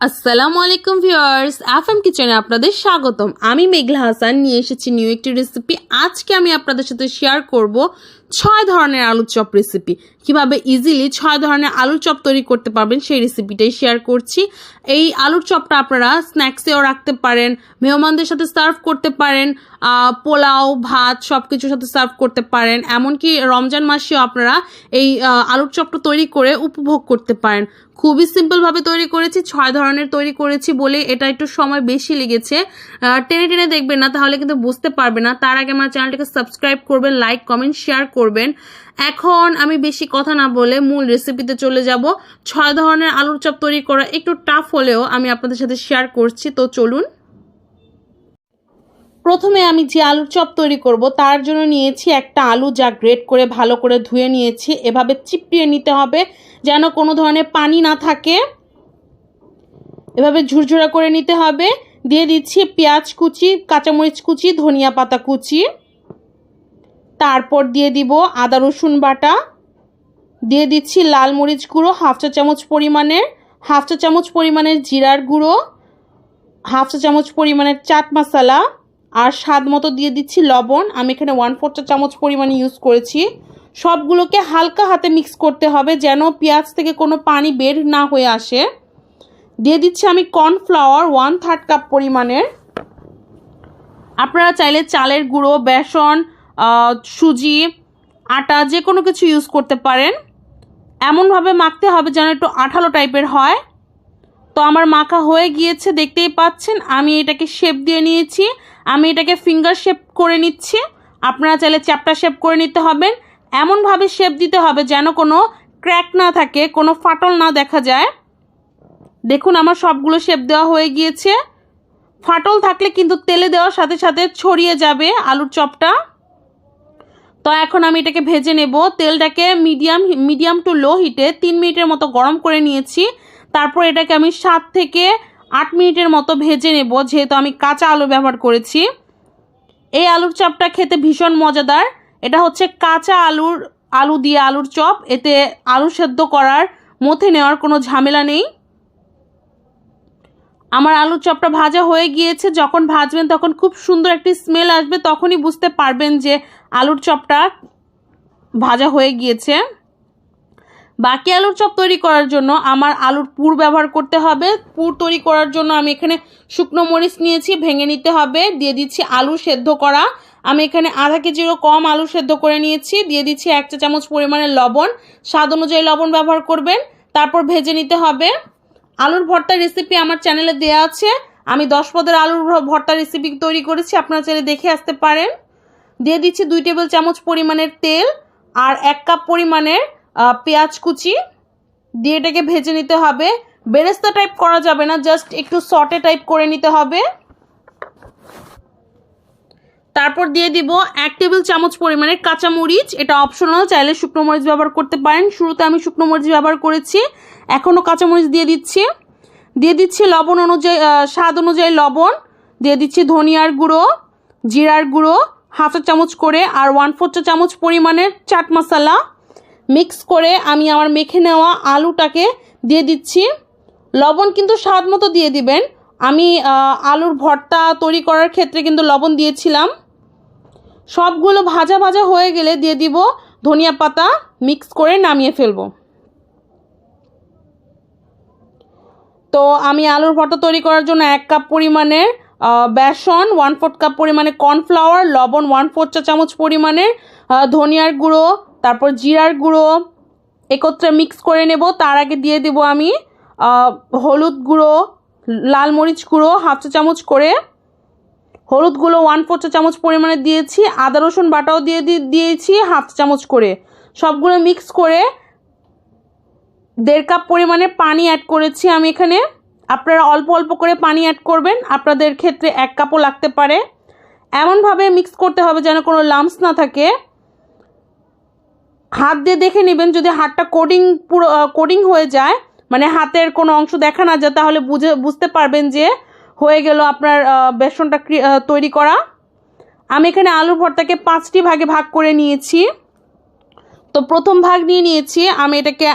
আসসালামু আলাইকুম viewers, FM কিচেনে আপনাদের স্বাগতম। আমি মেঘলা হাসান নিয়ে এসেছি নিউ একটি রেসিপি। আজকে আমি আপনাদের সাথে শেয়ার করব 6 ধরনের আলুর চপ রেসিপি। কিভাবে ইজিলি 6 ধরনের আলুর চপ তৈরি করতে পারবেন সেই রেসিপিটাই শেয়ার করছি। এই আলুর চপটা আপনারা স্ন্যাক্সেও রাখতে পারেন, মেহমানদের সাথে সার্ভ করতে পারেন, পোলাও ভাত সব কিছুর সাথে সার্ভ করতে পারেন। এমনকি রমজান মাসেও আপনারা এই আলুর চপটা তৈরি করে উপভোগ করতে পারেন। খুবই সিম্পলভাবে তৈরি করেছি, 6 ধরনের তৈরি করেছি বলে এটা একটু সময় বেশি লেগেছে। টেনে টেনে দেখবেন না, তাহলে কিন্তু বুঝতে পারবে না। তার আগে আমার চ্যানেলটিকে সাবস্ক্রাইব করবেন, লাইক কমেন্ট শেয়ার করবেন। এখন আমি বেশি কথা না বলে মূল রেসিপিতে চলে যাব। 6 ধরনের আলুর চপ তৈরি করা একটু টাফ হলেও আমি আপনাদের সাথে শেয়ার করছি, তো চলুন। প্রথমে আমি যে আলুর চপ তৈরি করব তার জন্য নিয়েছি একটা আলু, যা গ্রেট করে ভালো করে ধুয়ে নিয়েছি। এভাবে চিপড়িয়ে নিতে হবে যেন কোনো ধরনের পানি না থাকে। এভাবে ঝুরঝুরা করে নিতে হবে। দিয়ে দিচ্ছি পেঁয়াজ কুচি, কাঁচামরিচ কুচি, ধনিয়া পাতা কুচি। তারপর দিয়ে দিব আদা রসুন বাটা। দিয়ে দিচ্ছি লাল মরিচ গুঁড়ো হাফ চা চামচ পরিমাণের, হাফ চা চামচ পরিমাণের জিরার গুঁড়ো, হাফ চা চামচ পরিমাণের চাট মশলা, আর স্বাদ মতো দিয়ে দিচ্ছি লবণ। আমি এখানে 1/4 চা চামচ পরিমাণে ইউজ করেছি। সবগুলোকে হালকা হাতে মিক্স করতে হবে যেন পেঁয়াজ থেকে কোনো পানি বের না হয়ে আসে। দিয়ে দিচ্ছি আমি কর্নফ্লাওয়ার 1/3 কাপ পরিমাণের। আপনারা চাইলে চালের গুঁড়ো, বেসন, সুজি, আটা যে কোনো কিছু ইউজ করতে পারেন। এমনভাবে মাখতে হবে যেন একটু আঠালো টাইপের হয়। তো আমার মাখা হয়ে গিয়েছে, দেখতেই পাচ্ছেন। আমি এটাকে শেপ দিয়ে নিয়েছি। আমি এটাকে ফিঙ্গার শেপ করে নিচ্ছি। আপনারা চাইলে চ্যাপ্টা শেপ করে নিতে হবেন। এমনভাবে শেপ দিতে হবে যেন কোনো ক্র্যাক না থাকে, কোনো ফাটল না দেখা যায়। দেখুন আমার সবগুলো শেপ দেওয়া হয়ে গিয়েছে। ফাটল থাকলে কিন্তু তেলে দেওয়ার সাথে সাথে ছড়িয়ে যাবে আলুর চপটা। তো এখন আমি এটাকে ভেজে নেব। তেলটাকে মিডিয়াম টু লো হিটে 3 মিনিটের মতো গরম করে নিয়েছি। তারপর এটাকে আমি 7 থেকে 8 মিনিটের মতো ভেজে নেব, যেহেতু আমি কাঁচা আলু ব্যবহার করেছি। এই আলুর চপটা খেতে ভীষণ মজাদার। এটা হচ্ছে কাঁচা আলু দিয়ে আলুর চপ। এতে আলু সেদ্ধ করার, মথে নেওয়ার কোনো ঝামেলা নেই। আমার আলুর চপটা ভাজা হয়ে গিয়েছে। যখন ভাজবেন তখন খুব সুন্দর একটি স্মেল আসবে, তখনই বুঝতে পারবেন যে আলুর চপটা ভাজা হয়ে গিয়েছে। বাকি আলুর চপ তৈরি করার জন্য আমার আলুর পুর ব্যবহার করতে হবে। পুর তৈরি করার জন্য আমি এখানে শুকনো মরিচ নিয়েছি, ভেঙে নিতে হবে। দিয়ে দিচ্ছি আলু সেদ্ধ করা। আমি এখানে আধা কেজিরও কম আলু সেদ্ধ করে নিয়েছি। দিয়ে দিচ্ছি 1 চা চামচ পরিমাণের লবণ, স্বাদ অনুযায়ী লবণ ব্যবহার করবেন। তারপর ভেজে নিতে হবে। আলুর ভর্তার রেসিপি আমার চ্যানেলে দেওয়া আছে। আমি 10 পদের আলুর ভর্তার রেসিপি তৈরি করেছি, আপনারা চাইলে দেখে আসতে পারেন। দিয়ে দিচ্ছি 2 টেবিল চামচ পরিমাণের তেল আর 1 কাপ পরিমাণের পেঁয়াজ কুচি। দিয়ে এটাকে ভেজে নিতে হবে। বেরেস্তা টাইপ করা যাবে না, জাস্ট একটু সটে টাইপ করে নিতে হবে। তারপর দিয়ে দিব 1 টেবিল চামচ পরিমাণের কাঁচামরিচ। এটা অপশনাল, চাইলে শুকনো মরিচ ব্যবহার করতে পারেন। শুরুতে আমি শুকনো মরিচ ব্যবহার করেছি, এখনও কাঁচামরিচ দিয়ে দিচ্ছি। দিয়ে দিচ্ছি লবণ অনুযায়ী, স্বাদ অনুযায়ী লবণ। দিয়ে দিচ্ছি ধনিয়ার গুঁড়ো, জিরার গুঁড়ো হাফ চা চামচ করে, আর 1/4 চা চামচ পরিমাণের চাট মশলা। মিক্স করে আমি আমার মেখে নেওয়া আলুটাকে দিয়ে দিচ্ছি। লবণ কিন্তু স্বাদ মতো দিয়ে দিবেন। আমি আলুর ভর্তা তৈরি করার ক্ষেত্রে কিন্তু লবণ দিয়েছিলাম। সবগুলো ভাজা ভাজা হয়ে গেলে দিয়ে দিব ধনিয়া পাতা। মিক্স করে নামিয়ে ফেলবো। তো আমি আলুর ভর্তা তৈরি করার জন্য 1 কাপ পরিমাণের বেসন, 1/4 কাপ পরিমাণে কর্নফ্লাওয়ার, লবণ 1/4 চা চামচ পরিমাণের, ধনিয়ার গুঁড়ো, তারপর জিরার গুঁড়ো একত্রে মিক্স করে নেব। তার আগে দিয়ে দেব আমি হলুদ গুঁড়ো, লাল মরিচ গুঁড়ো হাফ চা চামচ করে, হলুদ গুঁড়ো 1/4 চা চামচ পরিমাণে দিয়েছি, আদা রসুন বাটাও দিয়েছি হাফ চা চামচ করে। সবগুলো মিক্স করে 1.5 কাপ পরিমাণে পানি অ্যাড করেছি আমি এখানে। আপনারা অল্প অল্প করে পানি অ্যাড করবেন, আপনাদের ক্ষেত্রে 1 কাপও লাগতে পারে। এমনভাবে মিক্স করতে হবে যেন কোনো লাম্পস না থাকে। হাত দিয়ে দেখে নেবেন, যদি হাতটা কোটিং হয়ে যায়, মানে হাতের কোনো অংশ দেখা না যায়, তাহলে বুঝতে পারবেন যে হয়ে গেল আপনার বেসনটা তৈরি করা। আমি এখানে আলুর ভর্তাকে 5টি ভাগে ভাগ করে নিয়েছি। তো প্রথম ভাগ নিয়ে নিয়েছি আমি। এটাকে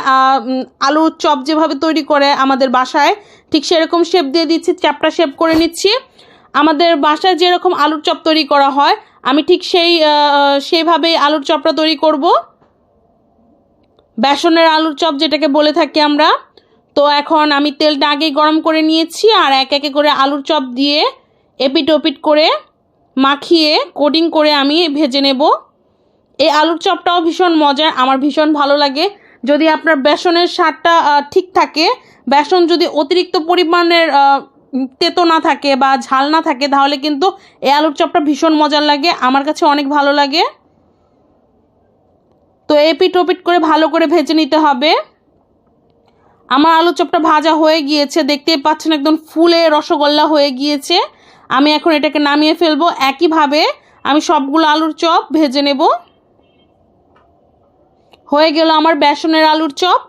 আলুর চপ যেভাবে তৈরি করে আমাদের বাসায় ঠিক সেরকম শেপ দিয়ে দিচ্ছি, চ্যাপটা শেপ করে নিচ্ছি। আমাদের বাসায় যেরকম আলুর চপ তৈরি করা হয় আমি ঠিক সেইভাবেই আলুর চপটা তৈরি করব, বেসনের আলুর চপ যেটাকে বলে থাকি আমরা। তো এখন আমি তেলটা আগেই গরম করে নিয়েছি আর এক একে করে আলুর চপ দিয়ে এপিট ওপিট করে মাখিয়ে কোটিং করে আমি ভেজে নেব। এই আলুর চপটাও ভীষণ মজার, আমার ভীষণ ভালো লাগে। যদি আপনার বেসনের স্বাদটা ঠিক থাকে, বেসন যদি অতিরিক্ত পরিমাণের তেতো না থাকে বা ঝাল না থাকে, তাহলে কিন্তু এই আলুর চপটা ভীষণ মজার লাগে, আমার কাছে অনেক ভালো লাগে। তো এপিট ওপিট করে ভালো করে ভেজে নিতে হবে। আমার আলুর চপটা ভাজা হয়ে গিয়েছে, দেখতেই পাচ্ছেন একদম ফুলে রসগোল্লা হয়ে গিয়েছে। আমি এখন এটাকে নামিয়ে ফেলবো। একইভাবে আমি সবগুলো আলুর চপ ভেজে নেব। হয়ে গেল আমার বেসনের আলুর চপ।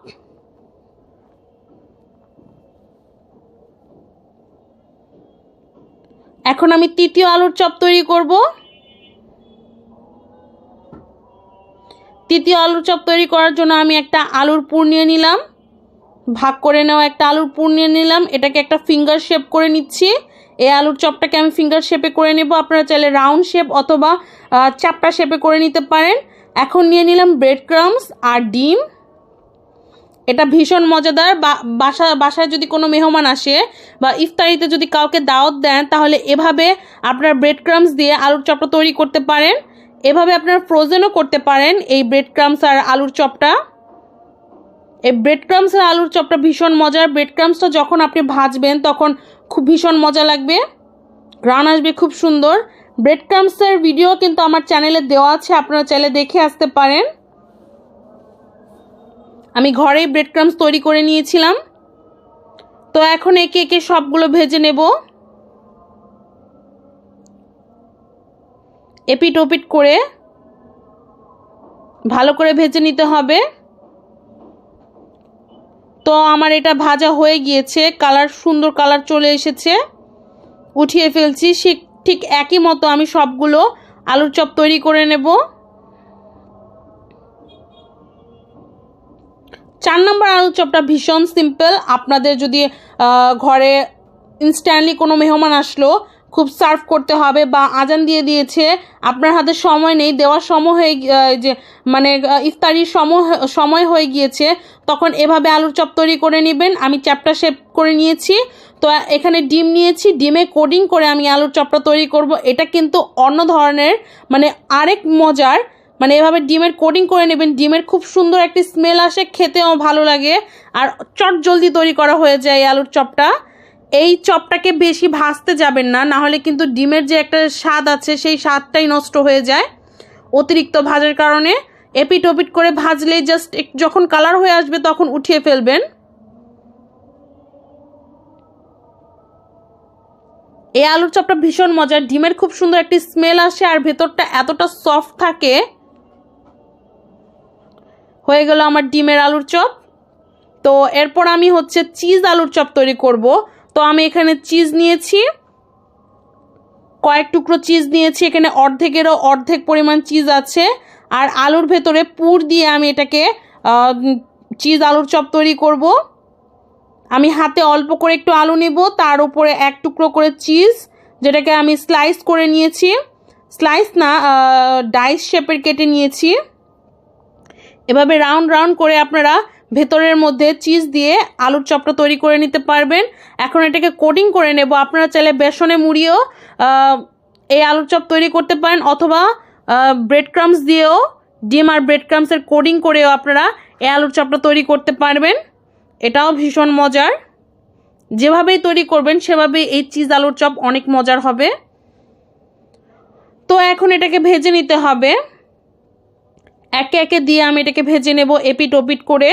এখন আমি তৃতীয় আলুর চপ তৈরি করব। তৃতীয় আলুর চপ তৈরি করার জন্য আমি একটা আলুর পুর নিয়ে নিলাম, ভাগ করে নেওয়া একটা আলুর পুর নিয়ে নিলাম। এটাকে একটা ফিঙ্গার শেপ করে নিচ্ছি। এই আলুর চপটাকে আমি ফিঙ্গার শেপে করে নেব, আপনারা চাইলে রাউন্ড শেপ অথবা চাপটা শেপে করে নিতে পারেন। এখন নিয়ে নিলাম ব্রেড ক্রাম্বস আর ডিম। এটা ভীষণ মজাদার। বাসায় যদি কোনো মেহমান আসে বা ইফতারিতে যদি কাউকে দাওয়াত দেন, তাহলে এভাবে আপনার ব্রেড ক্রাম্বস দিয়ে আলুর চপটা তৈরি করতে পারেন। এভাবে আপনারা ফ্রোজেনও করতে পারেন এই ব্রেড ক্রাম্বস আর আলুর চপটা। এই ব্রেড ক্রাম্বস আর আলুর চপটা ভীষণ মজার। ব্রেড ক্রাম্বসটা যখন আপনি ভাজবেন তখন খুব ভীষণ মজা লাগবে, ঘ্রাণ আসবে খুব সুন্দর। ব্রেড ক্রাম্বসের ভিডিও কিন্তু আমার চ্যানেলে দেওয়া আছে, আপনারা চাইলে দেখে আসতে পারেন। আমি ঘরেই ব্রেড ক্রাম্বস তৈরি করে নিয়েছিলাম। তো এখন একে একে সবগুলো ভেজে নেব, এপিট ওপিট করে ভালো করে ভেজে নিতে হবে। তো আমার এটা ভাজা হয়ে গিয়েছে, কালার সুন্দর কালার চলে এসেছে, উঠিয়ে ফেলছি। ঠিক একই মতো আমি সবগুলো আলুর চপ তৈরি করে নেব। 4 নম্বর আলুর চপটা ভীষণ সিম্পল। আপনাদের যদি ঘরে ইনস্ট্যান্টলি কোনো মেহমান আসলো, খুব সার্ভ করতে হবে বা আজান দিয়ে দিয়েছে, আপনার হাতে সময় নেই, দেওয়ার সময় হয়ে মানে ইফতারির সময় হয়ে গিয়েছে, তখন এভাবে আলুর চপ তৈরি করে নেবেন। আমি চ্যাপটা শেপ করে নিয়েছি। তো এখানে ডিম নিয়েছি, ডিমে কোডিং করে আমি আলুর চপটা তৈরি করব। এটা কিন্তু অন্য ধরনের, মানে আরেক মজার। মানে এভাবে ডিমের কোডিং করে নেবেন, ডিমের খুব সুন্দর একটি স্মেল আসে, খেতেও ভালো লাগে আর চট জলদি তৈরি করা হয়ে যায় এই আলুর চপটা। এই চপটাকে বেশি ভাজতে যাবেন না, নাহলে কিন্তু ডিমের যে একটা স্বাদ আছে সেই স্বাদটাই নষ্ট হয়ে যায় অতিরিক্ত ভাজার কারণে। এপিট ওপিট করে ভাজলেই জাস্ট যখন কালার হয়ে আসবে তখন উঠিয়ে ফেলবেন। এই আলুর চপটা ভীষণ মজার, ডিমের খুব সুন্দর একটি স্মেল আসে আর ভেতরটা এতটা সফট থাকে। হয়ে গেল আমার ডিমের আলুর চপ। তো এরপর আমি চিজ আলুর চপ তৈরি করব। তো আমি এখানে চিজ নিয়েছি, কয়েক টুকরো চিজ নিয়েছি, এখানে অর্ধেকেরও অর্ধেক পরিমাণ চিজ আছে। আর আলুর ভেতরে পুর দিয়ে আমি এটাকে চিজ আলুর চপ তৈরি করব। আমি হাতে অল্প করে একটু আলু নেব, তার উপরে এক টুকরো করে চিজ, যেটাকে আমি স্লাইস করে নিয়েছি, স্লাইস না ডাইস শেপের কেটে নিয়েছি। এভাবে রাউন্ড রাউন্ড করে আপনারা ভেতরের মধ্যে চিজ দিয়ে আলুর চপটা তৈরি করে নিতে পারবেন। এখন এটাকে কোটিং করে নেব। আপনারা চাইলে বেসনে মুড়িয়েও এই আলুর চপ তৈরি করতে পারেন, অথবা ব্রেড ক্রাম্বস দিয়েও ডিম আর ব্রেড ক্রাম্বসের কোটিং করেও আপনারা এই আলুর চপটা তৈরি করতে পারবেন। এটাও ভীষণ মজার। যেভাবেই তৈরি করবেন সেভাবেই এই চিজ আলুর চপ অনেক মজার হবে। তো এখন এটাকে ভেজে নিতে হবে, একে একে দিয়ে আমি এটাকে ভেজে নেব এপিট ওপিট করে।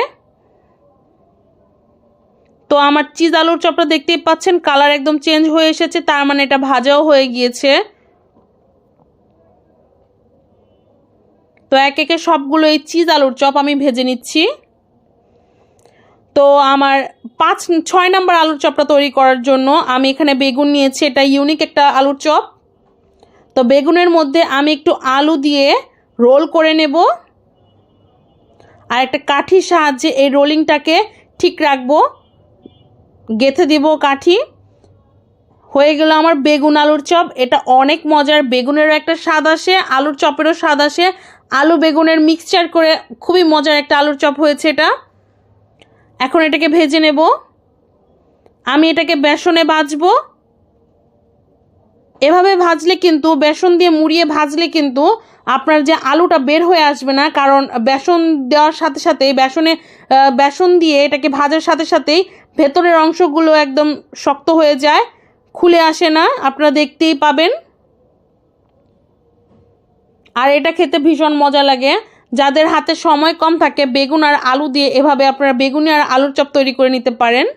তো আমার চিজ আলুর চপটা দেখতেই পাচ্ছেন কালার একদম চেঞ্জ হয়ে এসেছে, তার মানে এটা ভাজাও হয়ে গিয়েছে। তো একে একে সবগুলো এই চিজ আলুর চপ আমি ভেজে নিচ্ছি। তো আমার 6 নম্বর আলুর চপটা তৈরি করার জন্য আমি এখানে বেগুন নিয়েছি, এটা ইউনিক একটা আলুর চপ। তো বেগুনের মধ্যে আমি একটু আলু দিয়ে রোল করে নেব। আর একটা কাঠির সাহায্যে এই রোলিংটাকে ঠিক রাখবো, গেঁথে দিব কাঠি। হয়ে গেল আমার বেগুন আলুর চপ। এটা অনেক মজার, বেগুনেরও একটা স্বাদ আসে, আলুর চপেরও স্বাদ আসে। আলু বেগুনের মিক্সচার করে খুবই মজার একটা আলুর চপ হয়েছে এটা। এখন এটাকে ভেজে নেব। আমি এটাকে বেসনে ভাজবো। এভাবে ভাজলে কিন্তু, বেসন দিয়ে মুড়িয়ে ভাজলে কিন্তু আপনার যে আলুটা বের হয়ে আসবে না, কারণ বেসন দেওয়ার সাথে সাথেই বেসন দিয়ে এটাকে ভাজার সাথে সাথেই ভেতরের অংশগুলো একদম শক্ত হয়ে যায়, খুলে আসে না, আপনারা দেখতেই পাবেন। আর এটা খেতে ভীষণ মজা লাগে। যাদের হাতে সময় কম থাকে, বেগুন আর আলু দিয়ে এভাবে আপনারা বেগুনি আর আলুর চপ তৈরি করে নিতে পারেন।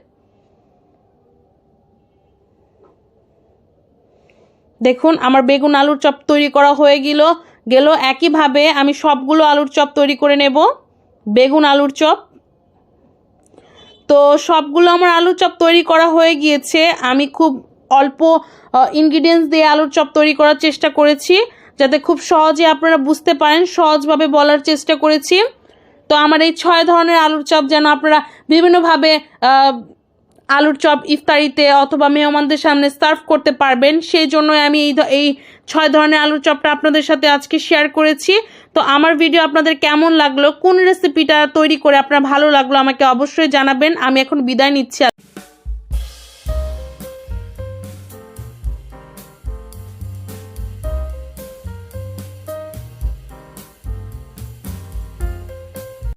দেখুন আমার বেগুন আলুর চপ তৈরি করা হয়ে গেল। একইভাবে আমি সবগুলো আলুর চপ তৈরি করে নেব, বেগুন আলুর চপ। তো সবগুলো আমার আলুর চপ তৈরি করা হয়ে গিয়েছে। আমি খুব অল্প ইনগ্রিডিয়েন্টস দিয়ে আলুর চপ তৈরি করার চেষ্টা করেছি, যাতে খুব সহজে আপনারা বুঝতে পারেন, সহজভাবে বলার চেষ্টা করেছি। তো আমার এই 6 ধরনের আলুর চপ যেন আপনারা বিভিন্নভাবে আলুর চপ ইফতারিতে অথবা মেহমানদের সামনে সার্ভ করতে পারবেন, সেই জন্যই আমি এই 6 ধরনের আলুর চপটা আপনাদের সাথে আজকে শেয়ার করেছি। তো আমার ভিডিও আপনাদের কেমন লাগলো, কোন রেসিপিটা তৈরি করে আপনার ভালো লাগলো, আমাকে অবশ্যই জানাবেন। আমি এখন বিদায় নিচ্ছি।